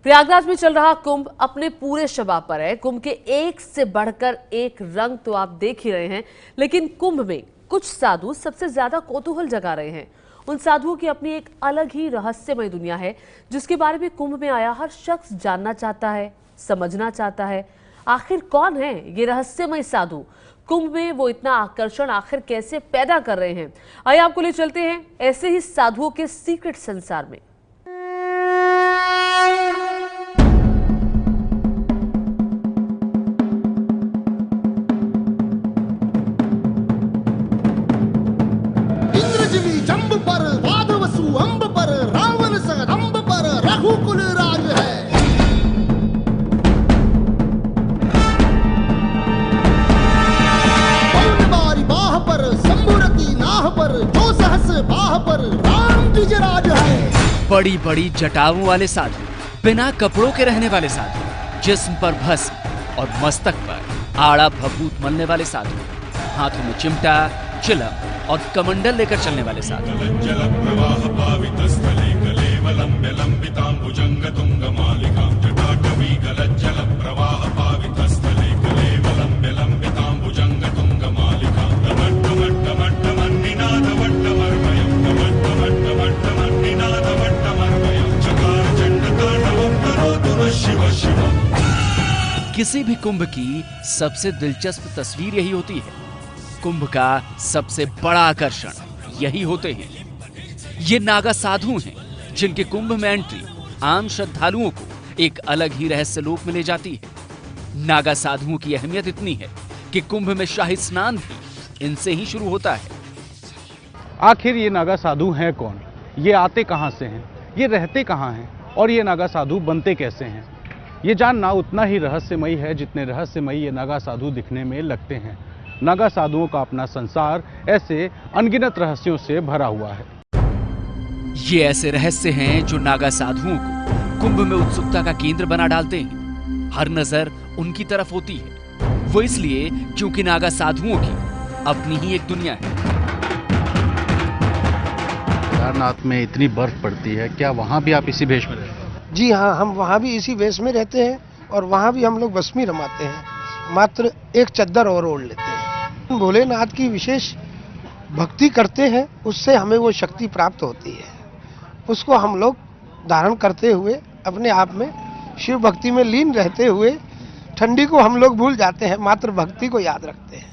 प्रयागराज में चल रहा कुंभ अपने पूरे शबाब पर है। कुंभ के एक से बढ़कर एक रंग तो आप देख ही रहे हैं, लेकिन कुंभ में कुछ साधु सबसे ज्यादा कौतूहल जगा रहे हैं। उन साधुओं की अपनी एक अलग ही रहस्यमय दुनिया है, जिसके बारे में कुंभ में आया हर शख्स जानना चाहता है, समझना चाहता है। आखिर कौन है ये रहस्यमय साधु? कुंभ में वो इतना आकर्षण आखिर कैसे पैदा कर रहे हैं? आइए आपको ले चलते हैं ऐसे ही साधुओं के सीक्रेट संसार में। जंब पर वादवसु अंब पर रावण सगंब पर रघुकुल राज है। बारी बाह पर शंभुरती नाह पर जो सहस बाह पर राम द्विजराज है। बड़ी बड़ी जटाओं वाले साधु, बिना कपड़ों के रहने वाले साधु, जिस्म पर भस्म और मस्तक पर आड़ा भभूत मलने वाले साधु, हाथों में चिमटा, चिलम और कमंडल लेकर चलने वाले साधु। किसी भी कुंभ की सबसे दिलचस्प तस्वीर यही होती है। कुंभ का सबसे बड़ा आकर्षण यही होते हैं। ये नागा साधु हैं, जिनके कुंभ में एंट्री आम श्रद्धालुओं को एक अलग ही रहस्य लोक में ले जाती है। नागा साधुओं की अहमियत इतनी है कि कुंभ में शाही स्नान भी इनसे ही शुरू होता है। आखिर ये नागा साधु हैं कौन? ये आते कहां से हैं? ये रहते कहां हैं? और ये नागा साधु बनते कैसे हैं? ये जानना उतना ही रहस्यमयी है जितने रहस्यमयी ये नागा साधु दिखने में लगते हैं। नागा साधुओं का अपना संसार ऐसे अनगिनत रहस्यों से भरा हुआ है। ये ऐसे रहस्य हैं जो नागा साधुओं को कुंभ में उत्सुकता का केंद्र बना डालते हैं। हर नजर उनकी तरफ होती है, वो इसलिए क्योंकि नागा साधुओं की अपनी ही एक दुनिया है। केदारनाथ में इतनी बर्फ पड़ती है, क्या वहाँ भी आप इसी भेष में रहते हैं? जी हाँ, हम वहाँ भी इसी वेश में रहते हैं और वहाँ भी हम लोग भस्मी रमाते हैं। मात्र एक चद्दर और ओढ़ लेते हैं। भोलेनाथ की विशेष भक्ति करते हैं, उससे हमें वो शक्ति प्राप्त होती है। उसको हम लोग धारण करते हुए अपने आप में शिव भक्ति में लीन रहते हुए ठंडी को हम लोग भूल जाते हैं, मात्र भक्ति को याद रखते हैं।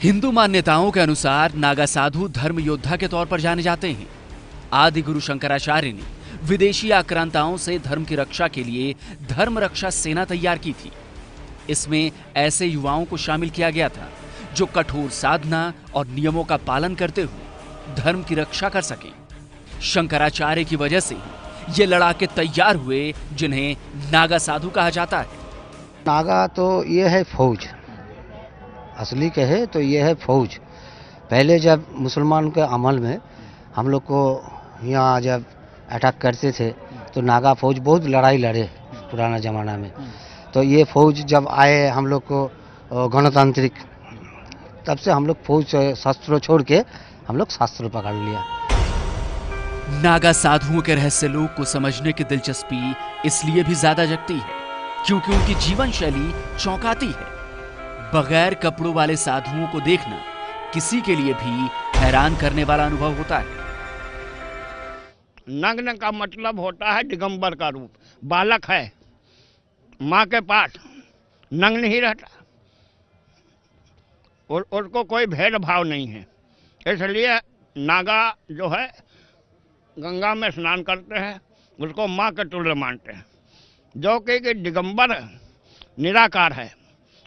हिंदू मान्यताओं के अनुसार नागा साधु धर्म योद्धा के तौर पर जाने जाते हैं। आदि गुरु शंकराचार्य ने विदेशी आक्रांताओं से धर्म की रक्षा के लिए धर्म रक्षा सेना तैयार की थी। इसमें ऐसे युवाओं को शामिल किया गया था जो कठोर साधना और नियमों का पालन करते हुए धर्म की रक्षा कर सके। शंकराचार्य की वजह से ये लड़ाके तैयार हुए जिन्हें नागा साधु कहा जाता है। नागा तो ये है फौज, असली कहे तो ये है फौज। पहले जब मुसलमान के अमल में हम लोग को यहाँ जब अटैक करते थे तो नागा फौज बहुत लड़ाई लड़े पुराना ज़माना में। तो ये फौज जब आए हम लोग को गणतांत्रिक, तब से हम लोग फौज शस्त्र छोड़ के हम लोग शास्त्र पकड़ लिया। नागा साधुओं के रहस्य लोक को समझने की दिलचस्पी इसलिए भी ज्यादा जगती है क्योंकि उनकी जीवन शैली चौंकाती है। बगैर कपड़ों वाले साधुओं को देखना किसी के लिए भी हैरान करने वाला अनुभव होता है। नग्न का मतलब होता है दिगंबर का रूप। बालक है, माँ के पास नग्न ही रहता और उसको कोई भेदभाव नहीं है। इसलिए नागा जो है गंगा में स्नान करते हैं, उसको माँ के तुल्य मानते हैं। जो कि दिगंबर निराकार है,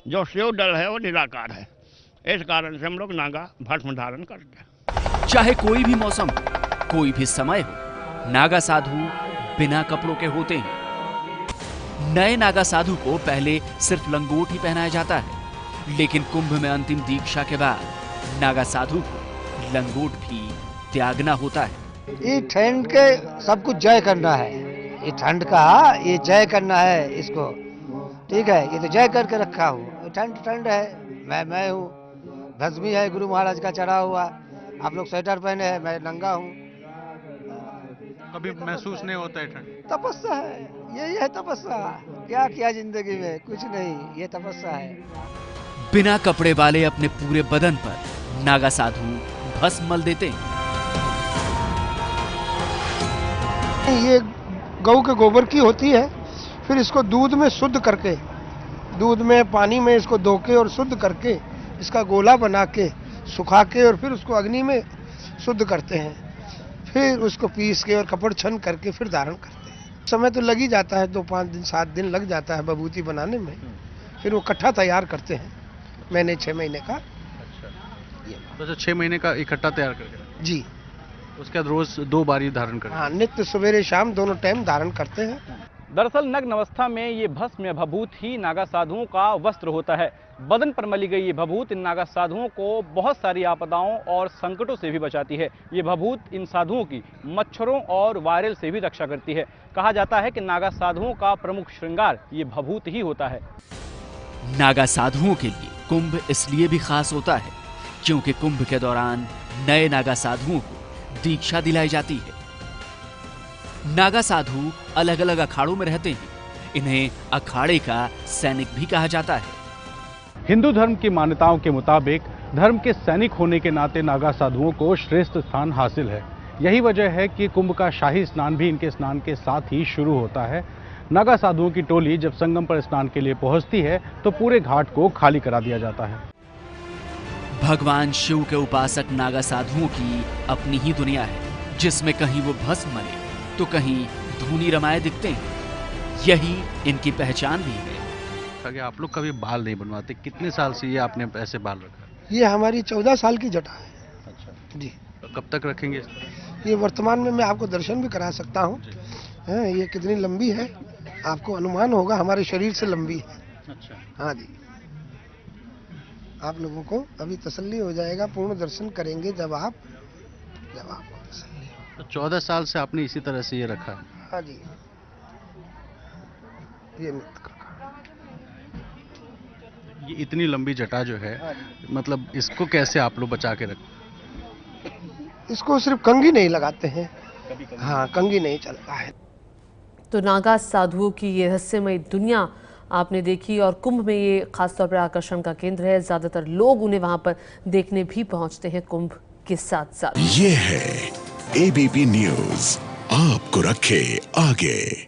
जो शिव दल है वो निराकार है। इस कारण से हम लोग नागा भस्म धारण करते हैं। चाहे कोई भी मौसम हो, कोई भी समय हो, नागा साधु बिना कपड़ों के होते हैं। नए नागा साधु को पहले सिर्फ लंगोट ही पहनाया जाता है, लेकिन कुंभ में अंतिम दीक्षा के बाद नागा साधु को लंगोट भी त्यागना होता है। ये ठंड के सब कुछ जय करना है। ये ठंड का ये जय करना है इसको, ठीक है। ये तो जय करके रखा हूँ। ठंड है, मैं हूँ, भस्मी है गुरु महाराज का चढ़ा हुआ। आप लोग स्वेटर पहने हैं, मैं नंगा हूँ। कभी महसूस नहीं होता है ठंड? तपस्या है, यही है तपस्या। क्या किया जिंदगी में, कुछ नहीं, ये तपस्या है। बिना कपड़े वाले अपने पूरे बदन पर नागा साधु भस्म मल देते हैं। ये गऊ के गोबर की होती है, फिर इसको दूध में शुद्ध करके, दूध में पानी में इसको धो के और शुद्ध करके इसका गोला बना के सुखा के और फिर उसको अग्नि में शुद्ध करते हैं, फिर उसको पीस के और कपड़ छन करके फिर धारण करते हैं। समय तो लग ही जाता है, 2-5 दिन 7 दिन लग जाता है बभूति बनाने में। फिर वो कट्ठा तैयार करते हैं महीने 6 महीने का। तो 6 महीने का इकट्ठा तैयार करके जी उसके बाद रोज 2 बार धारण करते हैं। हाँ, नित्य सवेरे शाम दोनों टाइम धारण करते हैं। दरअसल नग्न अवस्था में ये भस्म या भभूत ही नागा साधुओं का वस्त्र होता है। बदन पर मली गई ये भभूत इन नागा साधुओं को बहुत सारी आपदाओं और संकटों से भी बचाती है। ये भभूत इन साधुओं की मच्छरों और वायरल से भी रक्षा करती है। कहा जाता है कि नागा साधुओं का प्रमुख श्रृंगार ये भभूत ही होता है। नागा साधुओं के लिए कुंभ इसलिए भी खास होता है क्योंकि कुंभ के दौरान नए नागा साधुओं को दीक्षा दिलाई जाती है। नागा साधु अलग अलग अखाड़ों में रहते हैं। इन्हें अखाड़े का सैनिक भी कहा जाता है। हिंदू धर्म की मान्यताओं के मुताबिक धर्म के सैनिक होने के नाते नागा साधुओं को श्रेष्ठ स्थान हासिल है। यही वजह है कि कुंभ का शाही स्नान भी इनके स्नान के साथ ही शुरू होता है। नागा साधुओं की टोली जब संगम पर स्नान के लिए पहुंचती है तो पूरे घाट को खाली करा दिया जाता है। भगवान शिव के उपासक नागा साधुओं की अपनी ही दुनिया है, जिसमें कहीं वो भस्म मले तो कहीं धूनी रमाए दिखते हैं। यही इनकी पहचान भी है। आप लोग कभी बाल नहीं बनवाते, कितने साल से ये आपने ऐसे बाल रखा? ये हमारी 14 साल की जटा है। अच्छा जी। तो कब तक रखेंगे? ये वर्तमान में मैं आपको दर्शन भी करा सकता हूँ। ये कितनी लंबी है आपको अनुमान होगा, हमारे शरीर से लंबी है। अच्छा। हाँ जी, आप लोगों को अभी तसल्ली हो जाएगा, पूर्ण दर्शन करेंगे जब आपको तसल्ली हो। तो 14 साल से आपने इसी तरह से ये रखा है? हाँ जी, ये नित्य का। ये इतनी लंबी जटा जो है, हाँ, मतलब इसको कैसे आप लोग बचा के रखते? इसको सिर्फ कंघी नहीं लगाते हैं। हाँ, कंघी नहीं चलता है। तो नागा साधुओं की ये रहस्यमय दुनिया आपने देखी और कुंभ में ये खासतौर पर आकर्षण का केंद्र है। ज्यादातर लोग उन्हें वहां पर देखने भी पहुंचते हैं कुंभ के साथ साथ। ये है एबीपी न्यूज़, आपको रखे आगे।